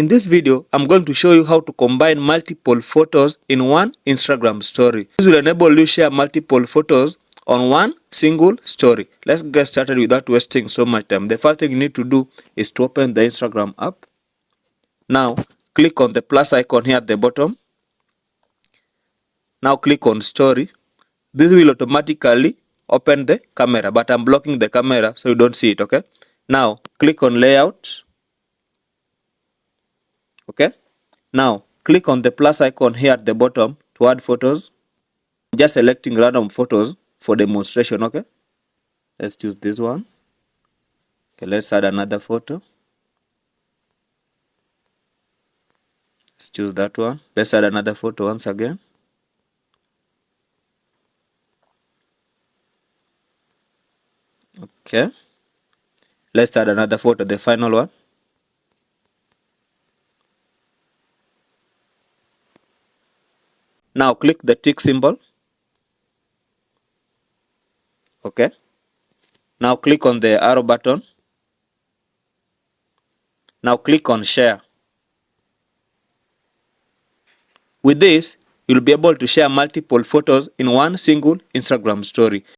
In this video, I'm going to show you how to combine multiple photos in one Instagram story. This will enable you to share multiple photos on one single story. Let's get started without wasting so much time. The first thing you need to do is to open the Instagram app. Now, click on the plus icon here at the bottom. Now click on story. This will automatically open the camera, but I'm blocking the camera so you don't see it, okay? Now, click on layout. Okay, now click on the plus icon here at the bottom to add photos. I'm just selecting random photos for demonstration. Okay, let's choose this one. Okay, let's add another photo. Let's choose that one. Let's add another photo once again. Okay, let's add another photo, the final one. Now click the tick symbol. Okay, now click on the arrow button. Now click on share. With this, you'll be able to share multiple photos in one single Instagram story.